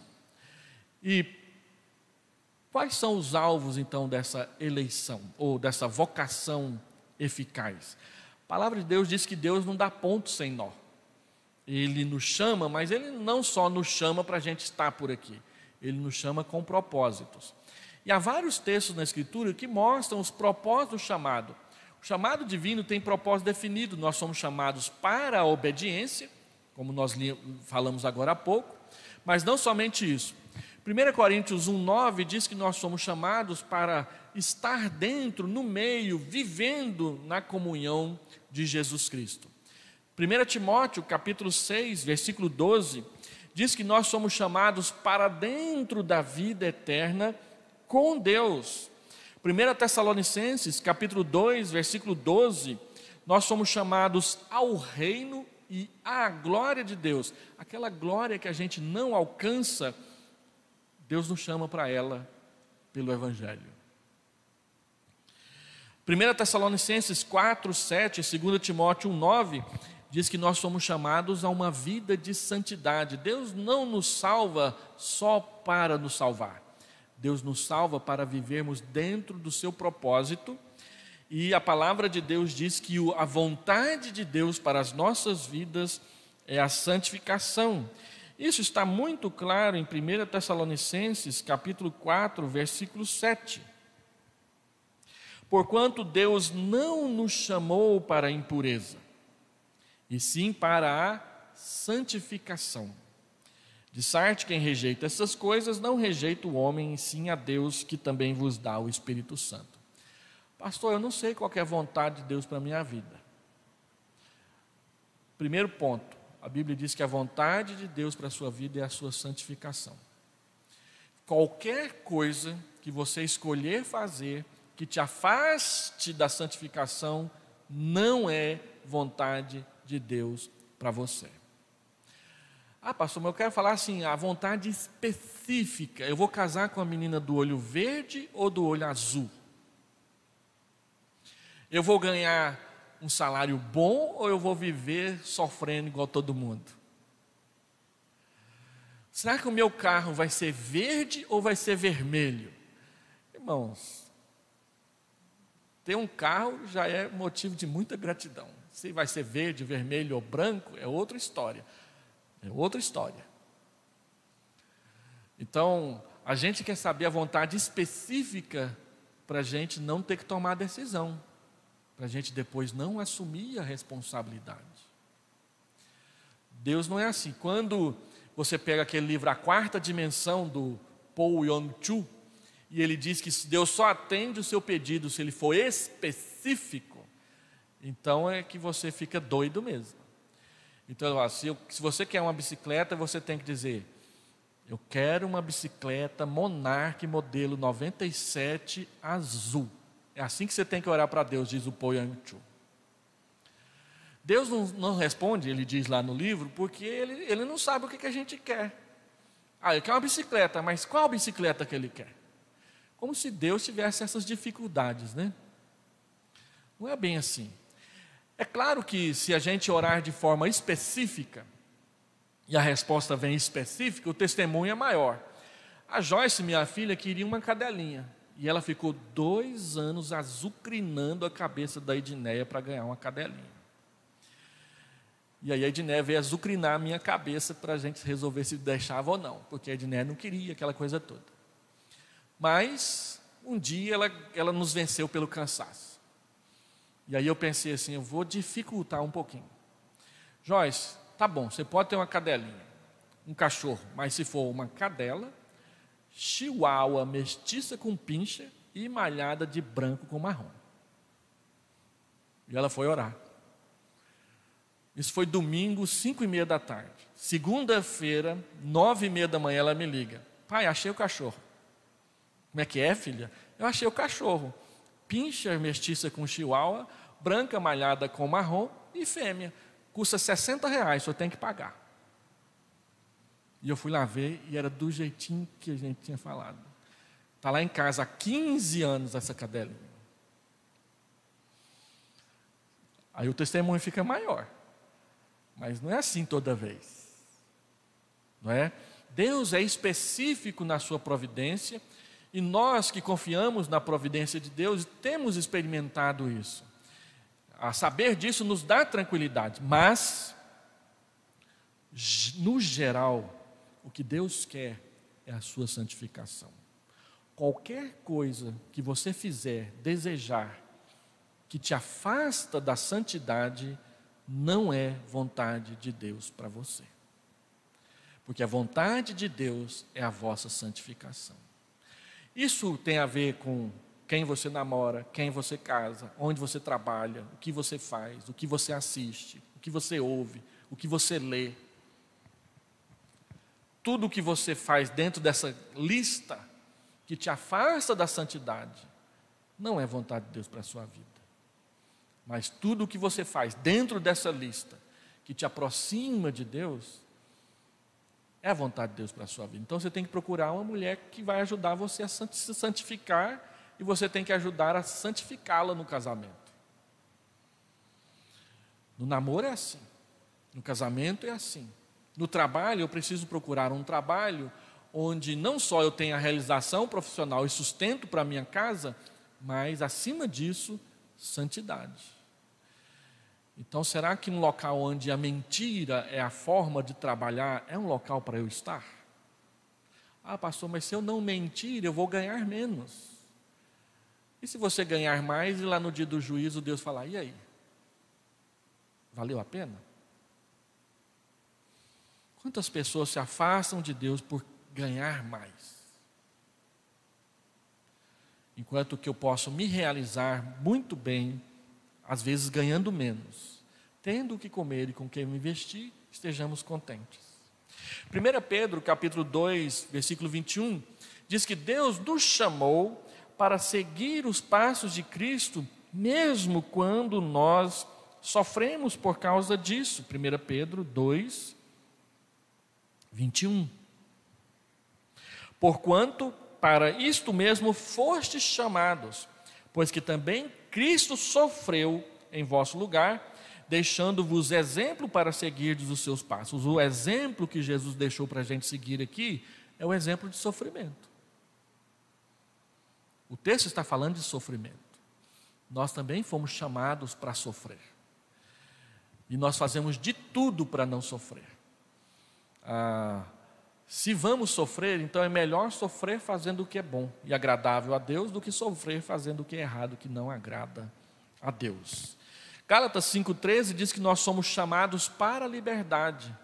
E quais são os alvos, então, dessa eleição, ou dessa vocação eficaz? A palavra de Deus diz que Deus não dá ponto sem nó. Ele nos chama, mas Ele não só nos chama para a gente estar por aqui. Ele nos chama com propósitos. E há vários textos na Escritura que mostram os propósitos do chamado. O chamado divino tem propósito definido. Nós somos chamados para a obediência, como nós falamos agora há pouco, mas não somente isso. 1 Coríntios 1,9 diz que nós somos chamados para estar dentro, no meio, vivendo na comunhão de Jesus Cristo. 1 Timóteo, capítulo 6, versículo 12, diz que nós somos chamados para dentro da vida eterna com Deus. 1 Tessalonicenses, capítulo 2, versículo 12, nós somos chamados ao reino e à glória de Deus. Aquela glória que a gente não alcança, Deus nos chama para ela pelo Evangelho. 1 Tessalonicenses 4, 7, 2 Timóteo 1, 9, diz que nós somos chamados a uma vida de santidade. Deus não nos salva só para nos salvar. Deus nos salva para vivermos dentro do seu propósito. E a palavra de Deus diz que a vontade de Deus para as nossas vidas é a santificação. Isso está muito claro em 1 Tessalonicenses, capítulo 4, versículo 7. Porquanto Deus não nos chamou para a impureza, e sim para a santificação. De sorte, quem rejeita essas coisas, não rejeita o homem, e sim a Deus, que também vos dá o Espírito Santo. Pastor, eu não sei qual é a vontade de Deus para a minha vida. Primeiro ponto, a Bíblia diz que a vontade de Deus para a sua vida é a sua santificação. Qualquer coisa que você escolher fazer, que te afaste da santificação, não é vontade de Deus para você. Ah, pastor, mas eu quero falar assim, a vontade específica. Eu vou casar com a menina do olho verde ou do olho azul? Eu vou ganhar um salário bom ou eu vou viver sofrendo igual todo mundo? Será que o meu carro vai ser verde ou vai ser vermelho? Irmãos, Ter um carro já é motivo de muita gratidão. Se vai ser verde, vermelho ou branco, é outra história. É outra história. Então, a gente quer saber a vontade específica para a gente não ter que tomar decisão, para a gente depois não assumir a responsabilidade. Deus não é assim. Quando você pega aquele livro A Quarta Dimensão, do Paul Yong-Chu, e ele diz que Deus só atende o seu pedido se ele for específico, então é que você fica doido mesmo. Então, se você quer uma bicicleta, você tem que dizer: eu quero uma bicicleta Monarch modelo 97 azul. É assim que você tem que orar para Deus, diz o Paul Yong-Chu. Deus não responde, ele diz lá no livro, porque ele não sabe o que a gente quer. Ele quer uma bicicleta, mas qual bicicleta que ele quer? Como se Deus tivesse essas dificuldades, né? Não é bem assim. É claro que se a gente orar de forma específica, e a resposta vem específica, o testemunho é maior. A Joyce, minha filha, queria uma cadelinha, e ela ficou 2 anos azucrinando a cabeça da Edneia para ganhar uma cadelinha. E aí a Edneia veio azucrinar a minha cabeça para a gente resolver se deixava ou não, porque a Edneia não queria aquela coisa toda. Mas um dia ela nos venceu pelo cansaço. E aí eu pensei assim, eu vou dificultar um pouquinho. Joyce, tá bom, você pode ter uma cadelinha, um cachorro, mas se for uma cadela, chihuahua mestiça com pincher e malhada de branco com marrom. E ela foi orar. Isso foi domingo, 5:30 da tarde. Segunda-feira, 9:30 da manhã, ela me liga: pai, achei o cachorro. Como é que é, filha? Eu achei o cachorro. Pincher mestiça com chihuahua, branca malhada com marrom e fêmea. Custa R$60, só tem que pagar. E eu fui lá ver e era do jeitinho que a gente tinha falado. Está lá em casa há 15 anos essa cadelinha. Aí o testemunho fica maior. Mas não é assim toda vez. Não é? Deus é específico na sua providência, e nós que confiamos na providência de Deus temos experimentado isso. A saber disso nos dá tranquilidade, mas no geral o que Deus quer é a sua santificação. Qualquer coisa que você fizer, desejar, que te afasta da santidade, não é vontade de Deus para você. Porque a vontade de Deus é a vossa santificação. Isso tem a ver com quem você namora, quem você casa, onde você trabalha, o que você faz, o que você assiste, o que você ouve, o que você lê. Tudo o que você faz dentro dessa lista que te afasta da santidade, não é vontade de Deus para a sua vida. Mas tudo o que você faz dentro dessa lista que te aproxima de Deus, é a vontade de Deus para a sua vida. Então você tem que procurar uma mulher que vai ajudar você a se santificar, e você tem que ajudar a santificá-la no casamento. No namoro é assim, no casamento é assim. No trabalho eu preciso procurar um trabalho onde não só eu tenha realização profissional e sustento para a minha casa, mas acima disso, santidade. Então, será que um local onde a mentira é a forma de trabalhar é um local para eu estar? Pastor, mas se eu não mentir, eu vou ganhar menos. E se você ganhar mais e lá no dia do juízo Deus falar: e aí? Valeu a pena? Quantas pessoas se afastam de Deus por ganhar mais? Enquanto que eu posso me realizar muito bem, às vezes ganhando menos, tendo o que comer e com quem me vestir, estejamos contentes. 1 Pedro, capítulo 2, versículo 21, diz que Deus nos chamou para seguir os passos de Cristo, mesmo quando nós sofremos por causa disso. 1 Pedro 2, 21. Porquanto para isto mesmo fostes chamados, pois que também Cristo sofreu em vosso lugar, deixando-vos exemplo para seguirdes os seus passos. O exemplo que Jesus deixou para a gente seguir aqui é o exemplo de sofrimento. O texto está falando de sofrimento. nós também fomos chamados para sofrer. E nós fazemos de tudo para não sofrer. Se vamos sofrer, então é melhor sofrer fazendo o que é bom e agradável a Deus do que sofrer fazendo o que é errado, que não agrada a Deus. Gálatas 5,13 diz que nós somos chamados para a liberdade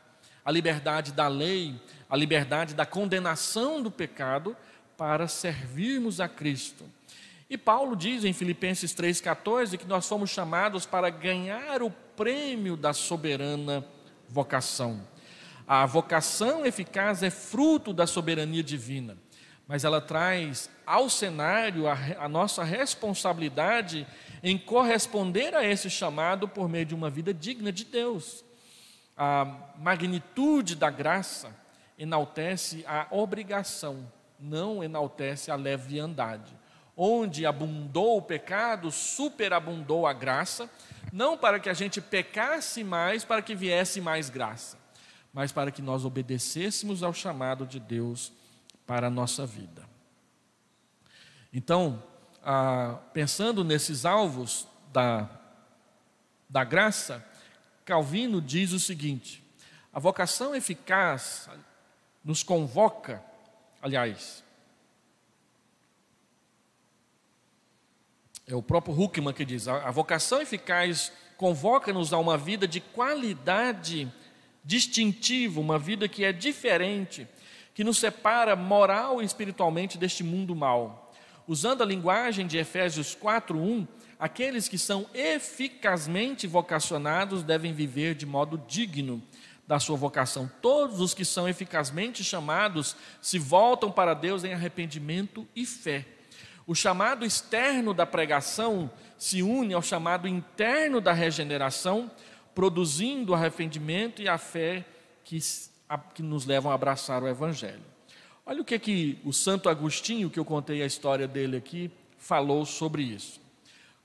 da lei, a liberdade da condenação do pecado, para servirmos a Cristo. E Paulo diz em Filipenses 3,14 que nós fomos chamados para ganhar o prêmio da soberana vocação. A vocação eficaz é fruto da soberania divina, mas ela traz ao cenário a nossa responsabilidade em corresponder a esse chamado por meio de uma vida digna de Deus. A magnitude da graça enaltece a obrigação, não enaltece a leviandade. Onde abundou o pecado, superabundou a graça, não para que a gente pecasse mais, para que viesse mais graça, mas para que nós obedecêssemos ao chamado de Deus para a nossa vida. Então, pensando nesses alvos da graça, Calvino diz o seguinte: a vocação eficaz nos convoca, é o próprio Huckman que diz, a vocação eficaz convoca-nos a uma vida de qualidade distintiva, uma vida que é diferente, que nos separa moral e espiritualmente deste mundo mau. Usando a linguagem de Efésios 4:1, aqueles que são eficazmente vocacionados devem viver de modo digno da sua vocação. Todos os que são eficazmente chamados se voltam para Deus em arrependimento e fé. O chamado externo da pregação se une ao chamado interno da regeneração, produzindo o arrependimento e a fé que nos levam a abraçar o Evangelho. Olha o que o Santo Agostinho, que eu contei a história dele aqui, falou sobre isso.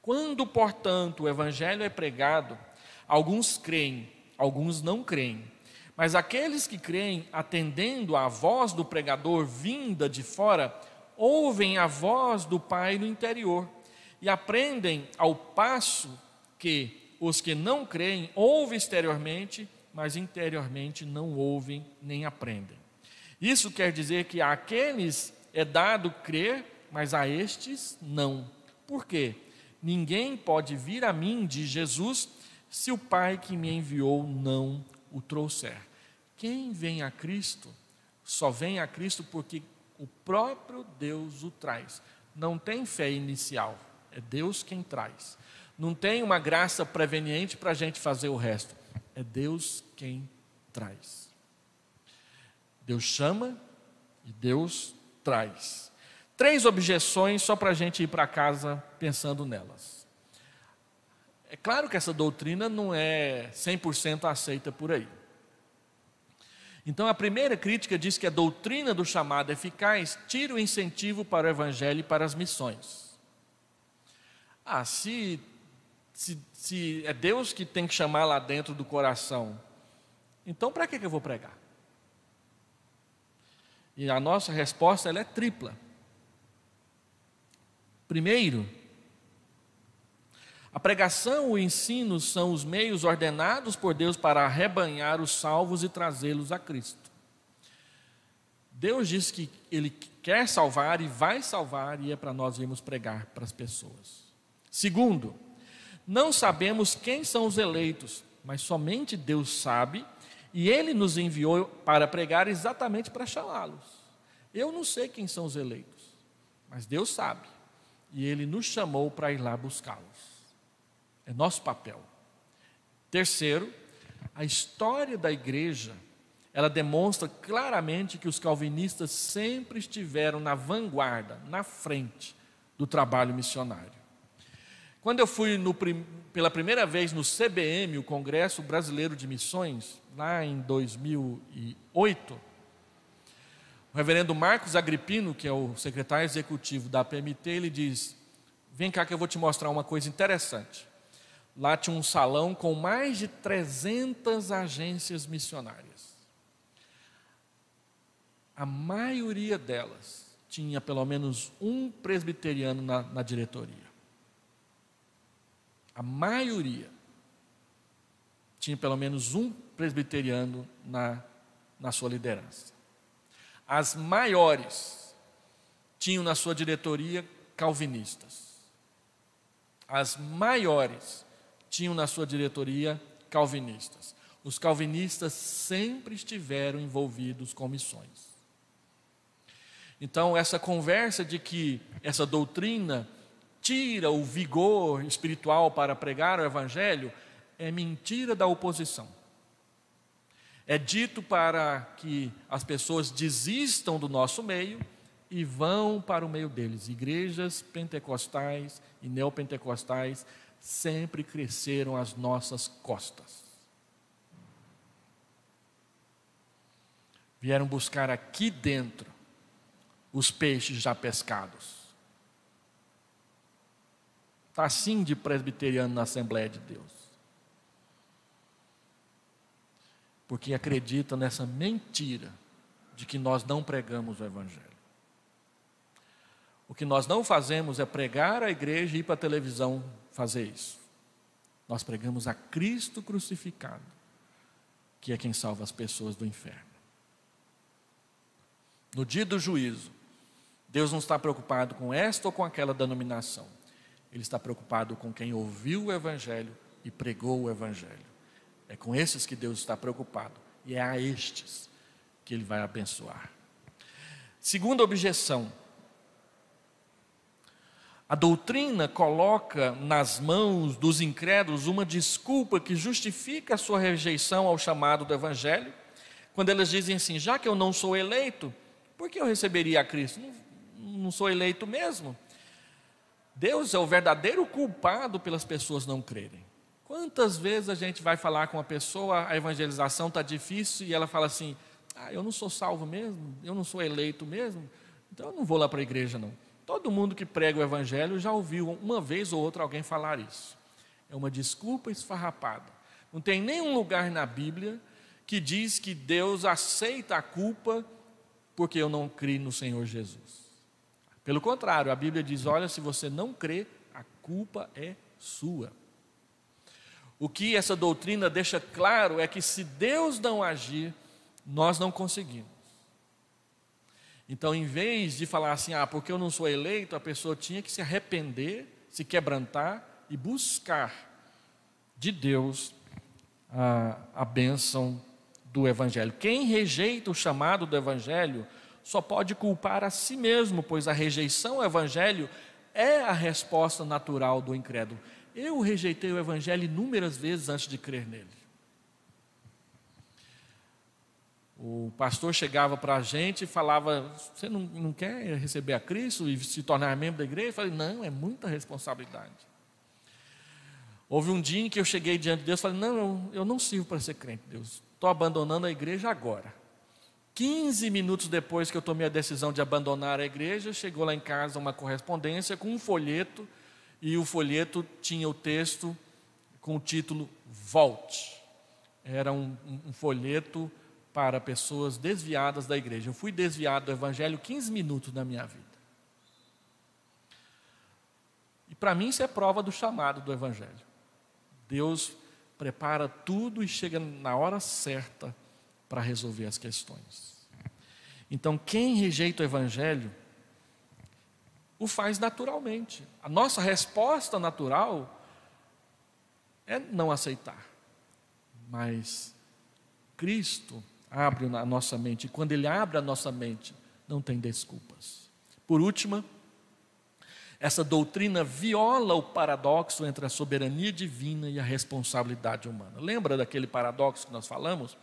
Quando, portanto, o Evangelho é pregado, alguns creem, alguns não creem. Mas aqueles que creem, atendendo à voz do pregador vinda de fora, ouvem a voz do Pai no interior e aprendem ao passo que os que não creem ouvem exteriormente, mas interiormente não ouvem nem aprendem. Isso quer dizer que àqueles é dado crer, mas a estes não. Por quê? Ninguém pode vir a mim, diz Jesus, se o Pai que me enviou não o trouxer. Quem vem a Cristo, só vem a Cristo porque o próprio Deus o traz. Não tem fé inicial, é Deus quem traz. Não tem uma graça preveniente para a gente fazer o resto, é Deus quem traz. Deus chama e Deus traz. 3 objeções só para a gente ir para casa pensando nelas. É claro que essa doutrina não é 100% aceita por aí. Então a primeira crítica diz que a doutrina do chamado eficaz tira o incentivo para o evangelho e para as missões. Se é Deus que tem que chamar lá dentro do coração, então para que eu vou pregar? E a nossa resposta ela é tripla. Primeiro, a pregação e o ensino são os meios ordenados por Deus para arrebanhar os salvos e trazê-los a Cristo. Deus diz que Ele quer salvar e vai salvar, e é para nós irmos pregar para as pessoas. Segundo, não sabemos quem são os eleitos, mas somente Deus sabe, e Ele nos enviou para pregar exatamente para chamá-los. Eu não sei quem são os eleitos, mas Deus sabe, e Ele nos chamou para ir lá buscá-los. É nosso papel. Terceiro, a história da igreja, ela demonstra claramente que os calvinistas sempre estiveram na vanguarda, na frente do trabalho missionário. Quando eu fui pela primeira vez no CBM, o Congresso Brasileiro de Missões, lá em 2008, o reverendo Marcos Agripino, que é o secretário executivo da PMT, ele diz: vem cá que eu vou te mostrar uma coisa interessante. Lá tinha um salão com mais de 300 agências missionárias. A maioria delas tinha pelo menos um presbiteriano na diretoria. a maioria, tinha pelo menos um presbiteriano na sua liderança. As maiores tinham na sua diretoria calvinistas. As maiores tinham na sua diretoria calvinistas. Os calvinistas sempre estiveram envolvidos com missões. Então, essa conversa de que essa doutrina tira o vigor espiritual para pregar o evangelho é mentira da oposição. É dito para que as pessoas desistam do nosso meio e vão para o meio deles. Igrejas pentecostais e neopentecostais sempre cresceram às nossas costas. Vieram buscar aqui dentro os peixes já pescados. Está assim de presbiteriano na Assembleia de Deus. Porque acredita nessa mentira de que nós não pregamos o evangelho. O que nós não fazemos é pregar a igreja e ir para a televisão fazer isso. Nós pregamos a Cristo crucificado, que é quem salva as pessoas do inferno. No dia do juízo, Deus não está preocupado com esta ou com aquela denominação. Ele está preocupado com quem ouviu o evangelho e pregou o evangelho. É com esses que Deus está preocupado. E é a estes que Ele vai abençoar. Segunda objeção. A doutrina coloca nas mãos dos incrédulos uma desculpa que justifica a sua rejeição ao chamado do evangelho. Quando elas dizem assim, já que eu não sou eleito, por que eu receberia a Cristo? Não sou eleito mesmo. Deus é o verdadeiro culpado pelas pessoas não crerem. Quantas vezes a gente vai falar com uma pessoa, a evangelização está difícil, e ela fala assim, eu não sou salvo mesmo, eu não sou eleito mesmo, então eu não vou lá para a igreja não. Todo mundo que prega o evangelho já ouviu uma vez ou outra alguém falar isso. É uma desculpa esfarrapada. Não tem nenhum lugar na Bíblia que diz que Deus aceita a culpa porque eu não criei no Senhor Jesus. Pelo contrário, a Bíblia diz, olha, se você não crê, a culpa é sua. O que essa doutrina deixa claro é que se Deus não agir, nós não conseguimos. Então, em vez de falar assim, porque eu não sou eleito, a pessoa tinha que se arrepender, se quebrantar e buscar de Deus a bênção do evangelho. Quem rejeita o chamado do evangelho só pode culpar a si mesmo, pois a rejeição ao evangelho é a resposta natural do incrédulo. Eu rejeitei o evangelho inúmeras vezes antes de crer nele. O pastor chegava para a gente e falava, você não quer receber a Cristo e se tornar membro da igreja? Eu falei, não, é muita responsabilidade. Houve um dia em que eu cheguei diante de Deus e falei, não, eu não sirvo para ser crente, Deus. Estou abandonando a igreja agora. 15 minutos depois que eu tomei a decisão de abandonar a igreja, chegou lá em casa uma correspondência com um folheto, e o folheto tinha o texto com o título Volte. Era um folheto para pessoas desviadas da igreja. Eu fui desviado do evangelho 15 minutos da minha vida. E para mim isso é prova do chamado do evangelho. Deus prepara tudo e chega na hora certa para resolver as questões. Então, quem rejeita o evangelho o faz naturalmente. A nossa resposta natural é não aceitar. Mas Cristo abre a nossa mente, e quando Ele abre a nossa mente, não tem desculpas. Por último, essa doutrina viola o paradoxo entre a soberania divina e a responsabilidade humana. Lembra daquele paradoxo que nós falamos?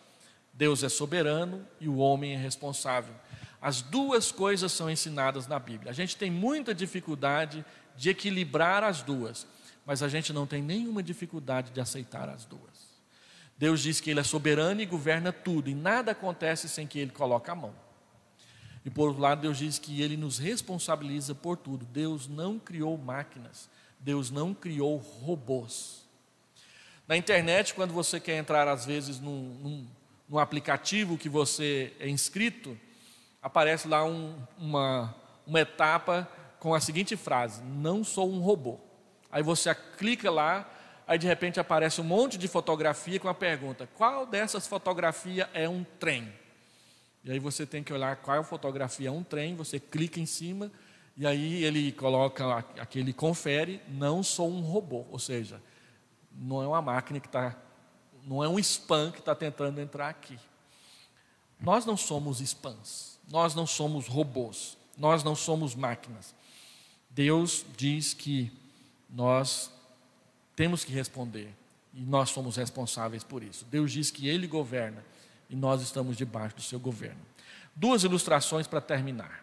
Deus é soberano e o homem é responsável. As duas coisas são ensinadas na Bíblia. A gente tem muita dificuldade de equilibrar as duas, mas a gente não tem nenhuma dificuldade de aceitar as duas. Deus diz que Ele é soberano e governa tudo, e nada acontece sem que Ele coloque a mão. E por outro lado, Deus diz que Ele nos responsabiliza por tudo. Deus não criou máquinas, Deus não criou robôs. Na internet, quando você quer entrar às vezes num aplicativo que você é inscrito, aparece lá uma etapa com a seguinte frase, não sou um robô. Aí você clica lá, Aí de repente aparece um monte de fotografia com a pergunta: qual dessas fotografias é um trem? E aí você tem que olhar qual fotografia é um trem, você clica em cima, e aí ele coloca aquele confere, não sou um robô, ou seja, não é uma máquina que está, não é um spam que está tentando entrar aqui. Nós não somos spams, nós não somos robôs, nós não somos máquinas. Deus diz que nós temos que responder, e nós somos responsáveis por isso. Deus diz que Ele governa, e nós estamos debaixo do seu governo. 2 ilustrações para terminar.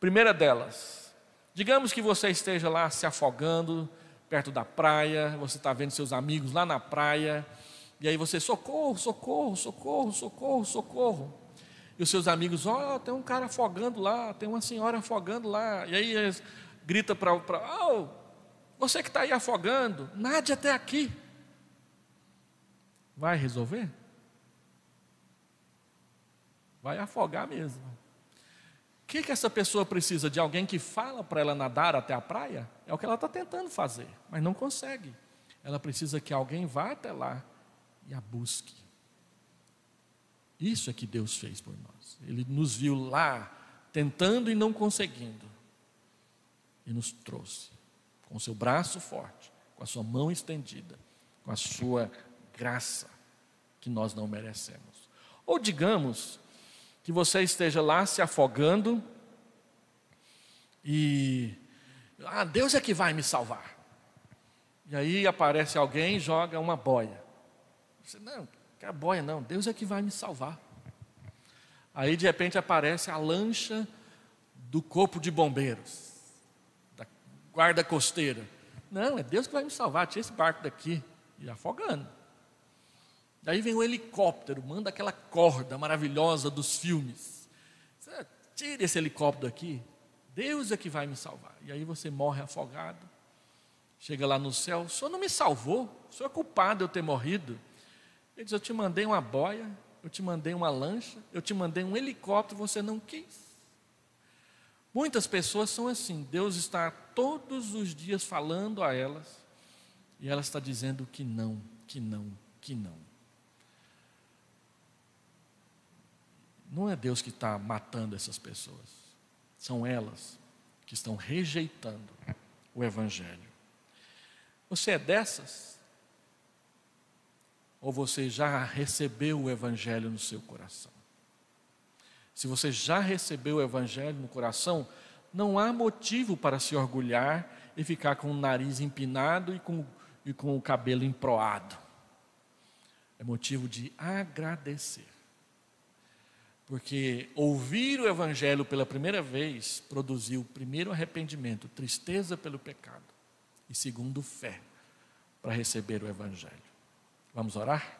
Primeira delas, digamos que você esteja lá se afogando, perto da praia, você está vendo seus amigos lá na praia, e aí você, socorro, socorro, socorro, socorro, socorro. E os seus amigos, tem um cara afogando lá, tem uma senhora afogando lá. E aí eles gritam para você que está aí afogando, nade até aqui. Vai resolver? Vai afogar mesmo. O que essa pessoa precisa? De alguém que fala para ela nadar até a praia? É o que ela está tentando fazer, mas não consegue. Ela precisa que alguém vá até lá e a busque. Isso é que Deus fez por nós. Ele nos viu lá, tentando e não conseguindo, e nos trouxe, com o seu braço forte, com a sua mão estendida, com a sua graça, que nós não merecemos. Ou digamos que você esteja lá se afogando e Deus é que vai me salvar. E aí aparece alguém e joga uma boia. Você, não quer boia não, Deus é que vai me salvar. Aí de repente aparece a lancha do corpo de bombeiros, da guarda costeira. Não, é Deus que vai me salvar, tira esse barco daqui. E afogando. Daí vem o helicóptero, manda aquela corda maravilhosa dos filmes. Tira esse helicóptero daqui, Deus é que vai me salvar. E aí você morre afogado, chega lá no céu, o senhor não me salvou, o senhor é culpado de eu ter morrido. Ele diz, eu te mandei uma boia, eu te mandei uma lancha, eu te mandei um helicóptero, você não quis. Muitas pessoas são assim, Deus está todos os dias falando a elas, e ela está dizendo que não, que não, que não. Não é Deus que está matando essas pessoas. São elas que estão rejeitando o Evangelho. Você é dessas? Ou você já recebeu o Evangelho no seu coração? Se você já recebeu o Evangelho no coração, não há motivo para se orgulhar e ficar com o nariz empinado e com o cabelo emproado. É motivo de agradecer. Porque ouvir o Evangelho pela primeira vez produziu, primeiro, arrependimento, tristeza pelo pecado. E segundo, fé para receber o Evangelho. Vamos orar?